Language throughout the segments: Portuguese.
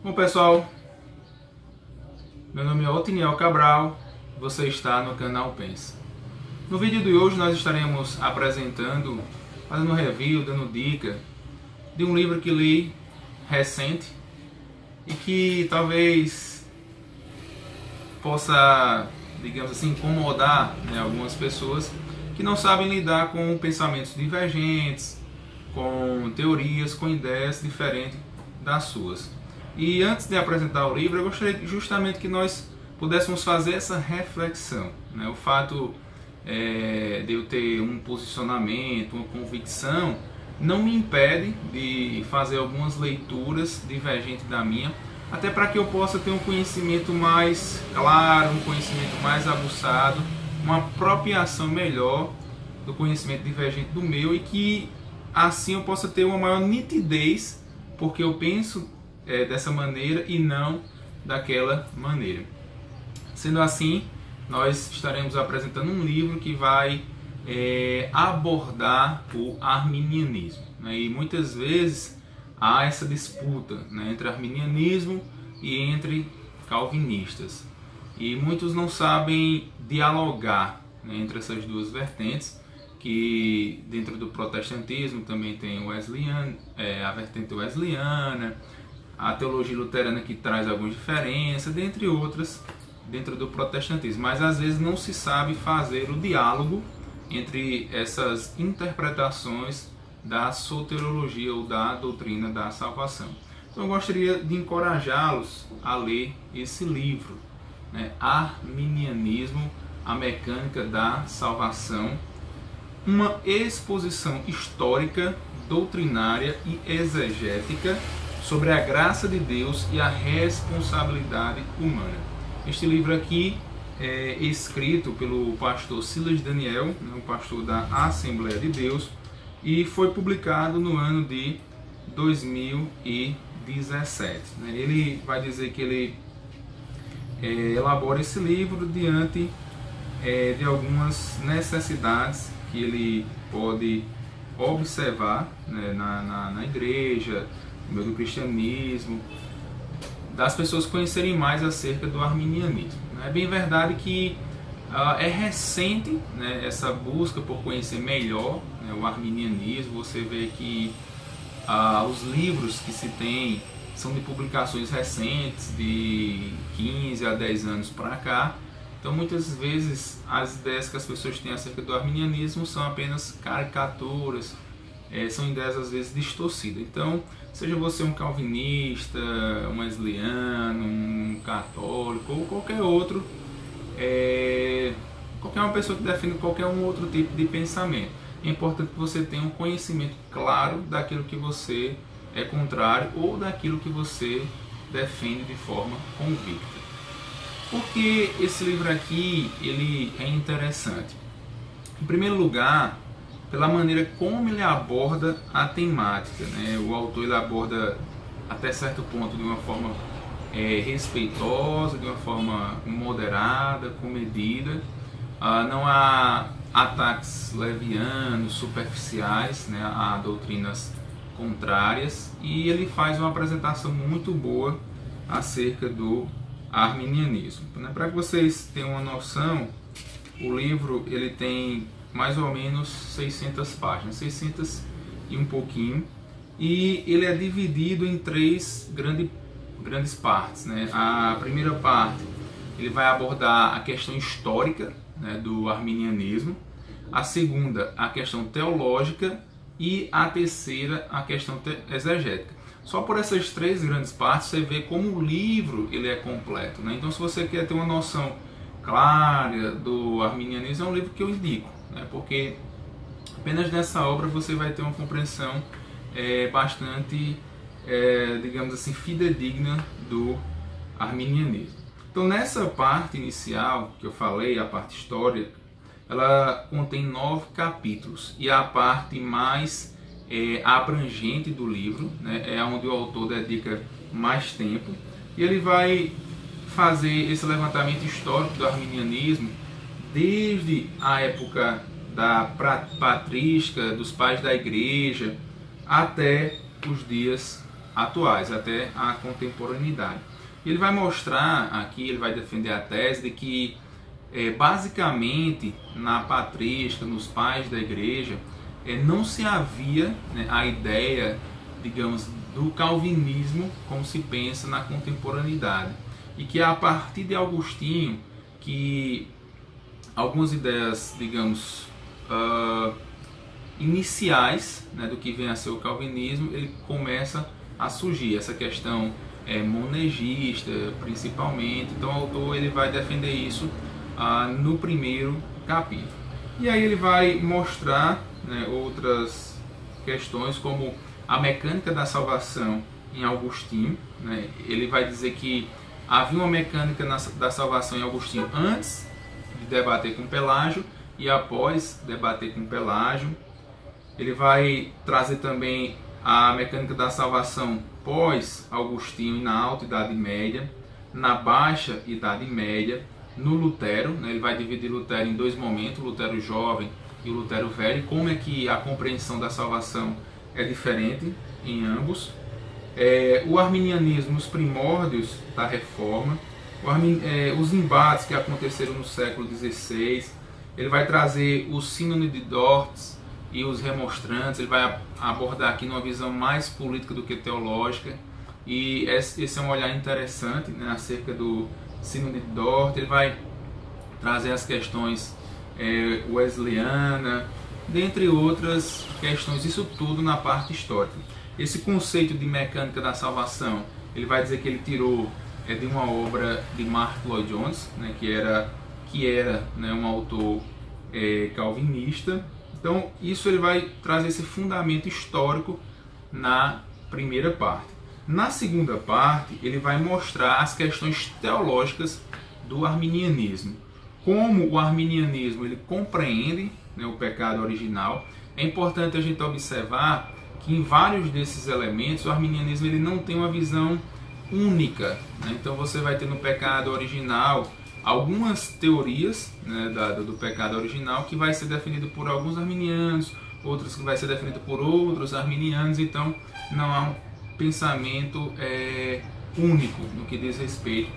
Bom pessoal, meu nome é Otiniel Cabral, você está no canal Pensa. No vídeo de hoje nós estaremos apresentando, fazendo review, dando dica de um livro que li recente e que talvez possa, digamos assim, incomodar algumas pessoas que não sabem lidar com pensamentos divergentes, com teorias, com ideias diferentes das suas. E antes de apresentar o livro, eu gostaria justamente que nós pudéssemos fazer essa reflexão. O fato de eu ter um posicionamento, uma convicção, não me impede de fazer algumas leituras divergentes da minha, até para que eu possa ter um conhecimento mais claro, um conhecimento mais aguçado, uma apropriação melhor do conhecimento divergente do meu, e que assim eu possa ter uma maior nitidez, porque eu penso dessa maneira e não daquela maneira. Sendo assim, nós estaremos apresentando um livro que vai abordar o arminianismo, e muitas vezes há essa disputa entre arminianismo e entre calvinistas, e muitos não sabem dialogar entre essas duas vertentes, que dentro do protestantismo também tem o wesleyano, a vertente wesleyana, a teologia luterana, que traz algumas diferenças, dentre outras, dentro do protestantismo. Mas às vezes não se sabe fazer o diálogo entre essas interpretações da soteriologia ou da doutrina da salvação. Então eu gostaria de encorajá-los a ler esse livro, Arminianismo, a Mecânica da Salvação, uma exposição histórica, doutrinária e exegética sobre a graça de Deus e a responsabilidade humana. Este livro aqui é escrito pelo pastor Silas Daniel, um pastor da Assembleia de Deus, e foi publicado no ano de 2017. Ele vai dizer que ele elabora esse livro diante de algumas necessidades que ele pode observar na igreja, no meio do cristianismo, das pessoas conhecerem mais acerca do arminianismo. É bem verdade que é recente essa busca por conhecer melhor o arminianismo. Você vê que os livros que se tem são de publicações recentes, de 15 a 10 anos para cá. Então muitas vezes as ideias que as pessoas têm acerca do arminianismo são apenas caricaturas, são ideias às vezes distorcidas. Então, seja você um calvinista, um wesleyano, um católico ou qualquer outro, qualquer uma pessoa que defenda qualquer um outro tipo de pensamento, é importante que você tenha um conhecimento claro daquilo que você é contrário ou daquilo que você defende de forma convicta. Porque esse livro aqui ele é interessante? Em primeiro lugar, pela maneira como ele aborda a temática. O autor ele aborda até certo ponto de uma forma respeitosa, de uma forma moderada, comedida. Não há ataques levianos, superficiais, a doutrinas contrárias, e ele faz uma apresentação muito boa acerca do arminianismo. Para que vocês tenham uma noção, o livro ele tem mais ou menos 600 páginas, 600 e um pouquinho, e ele é dividido em três grandes partes. A primeira parte ele vai abordar a questão histórica do arminianismo, a segunda a questão teológica e a terceira a questão exegética. Só por essas três grandes partes você vê como o livro ele é completo. Então, se você quer ter uma noção clara do arminianismo, é um livro que eu indico, porque apenas nessa obra você vai ter uma compreensão bastante, digamos assim, fidedigna do arminianismo. Então, nessa parte inicial que eu falei, a parte histórica, ela contém 9 capítulos, e a parte mais abrangente do livro, é onde o autor dedica mais tempo, e ele vai fazer esse levantamento histórico do arminianismo desde a época da patrística, dos pais da igreja, até os dias atuais, até a contemporaneidade. Ele vai mostrar aqui, ele vai defender a tese de que basicamente na patrística, nos pais da igreja, não se havia, né, a ideia, digamos, do calvinismo como se pensa na contemporaneidade, e que a partir de Agostinho que algumas ideias, digamos, iniciais, né, do que vem a ser o calvinismo, ele começa a surgir, essa questão monegista principalmente. Então o autor ele vai defender isso no primeiro capítulo. E aí ele vai mostrar, né, outras questões como a mecânica da salvação em Agostinho, né? Ele vai dizer que havia uma mecânica da salvação em Agostinho antes de debater com Pelágio e após debater com Pelágio. Ele vai trazer também a mecânica da salvação pós Agostinho na Alta Idade Média, na Baixa Idade Média, no Lutero, né? Ele vai dividir Lutero em dois momentos, o Lutero jovem e o Lutero velho, como é que a compreensão da salvação é diferente em ambos. O arminianismo, os primórdios da reforma, os embates que aconteceram no século XVI. Ele vai trazer o Sínode de Dort e os remonstrantes. Ele vai abordar aqui numa visão mais política do que teológica, e esse é um olhar interessante, né, acerca do Sínode de Dort. Ele vai trazer as questões wesleyana, dentre outras questões, isso tudo na parte histórica. Esse conceito de mecânica da salvação, ele vai dizer que ele tirou de uma obra de Martyn Lloyd-Jones, né, que era né, um autor calvinista. Então isso ele vai trazer esse fundamento histórico na primeira parte. Na segunda parte ele vai mostrar as questões teológicas do arminianismo, como o arminianismo ele compreende, né, o pecado original. É importante a gente observar que em vários desses elementos o arminianismo ele não tem uma visão única, né? Então você vai ter no pecado original algumas teorias, né, do pecado original que vai ser definido por alguns arminianos, outras que vai ser definido por outros arminianos. Então não há um pensamento único no que diz respeito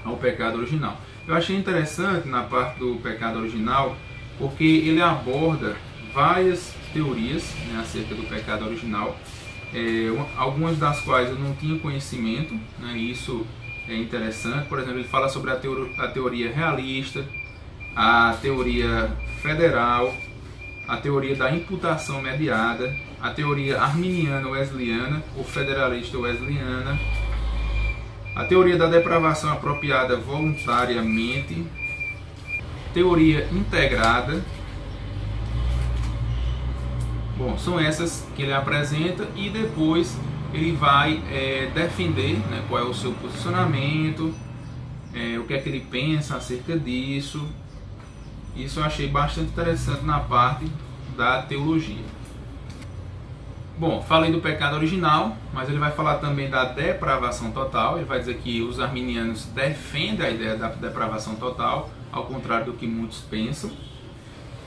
ao pecado original. Eu achei interessante na parte do pecado original porque ele aborda várias teorias, né, acerca do pecado original, algumas das quais eu não tinha conhecimento, né, e isso é interessante. Por exemplo, ele fala sobre a teoria realista, a teoria federal, a teoria da imputação mediada, a teoria arminiana wesleyana ou federalista wesleyana, a teoria da depravação apropriada voluntariamente, teoria integrada. Bom, são essas que ele apresenta, e depois ele vai defender, né, qual é o seu posicionamento, o que é que ele pensa acerca disso. Isso eu achei bastante interessante na parte da teologia. Bom, falei do pecado original, mas ele vai falar também da depravação total. Ele vai dizer que os arminianos defendem a ideia da depravação total, ao contrário do que muitos pensam.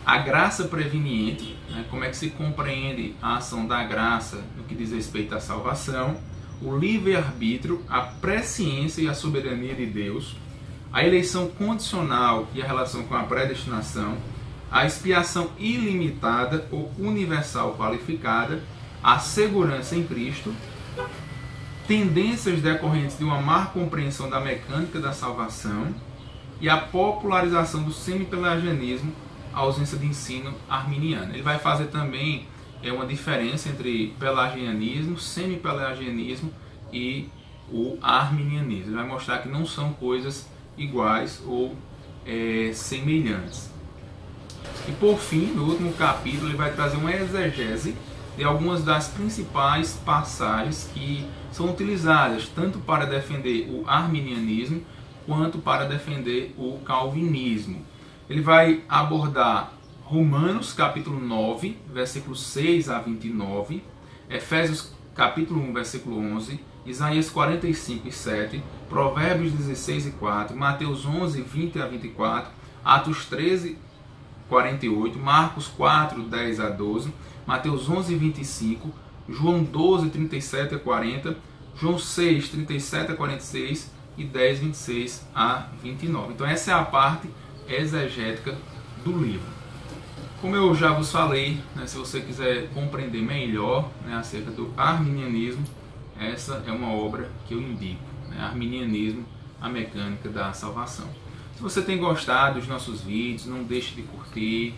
A graça preveniente, né, como é que se compreende a ação da graça no que diz respeito à salvação, o livre-arbítrio, a presciência e a soberania de Deus, a eleição condicional e a relação com a predestinação, a expiação ilimitada ou universal qualificada, a segurança em Cristo, tendências decorrentes de uma má compreensão da mecânica da salvação e a popularização do semi-pelagianismo, a ausência de ensino arminiano. Ele vai fazer também uma diferença entre pelagianismo, semi-pelagianismo e o arminianismo. Ele vai mostrar que não são coisas iguais ou semelhantes. E por fim, no último capítulo, ele vai trazer uma exegese de algumas das principais passagens que são utilizadas tanto para defender o arminianismo quanto para defender o calvinismo. Ele vai abordar Romanos capítulo 9, versículos 6 a 29, Efésios capítulo 1, versículo 11, Isaías 45 e 7, Provérbios 16 e 4, Mateus 11, 20 a 24, Atos 13, 48, Marcos 4, 10 a 12, Mateus 11, 25, João 12, 37 a 40, João 6, 37 a 46 e 10, 26 a 29. Então essa é a parte exegética do livro. Como eu já vos falei, né, se você quiser compreender melhor, né, acerca do arminianismo, essa é uma obra que eu indico, né, Arminianismo, a Mecânica da Salvação. Se você tem gostado dos nossos vídeos, não deixe de curtir,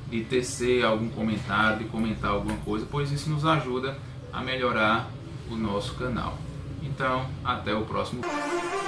de tecer algum comentário, de comentar alguma coisa, pois isso nos ajuda a melhorar o nosso canal. Então, até o próximo vídeo.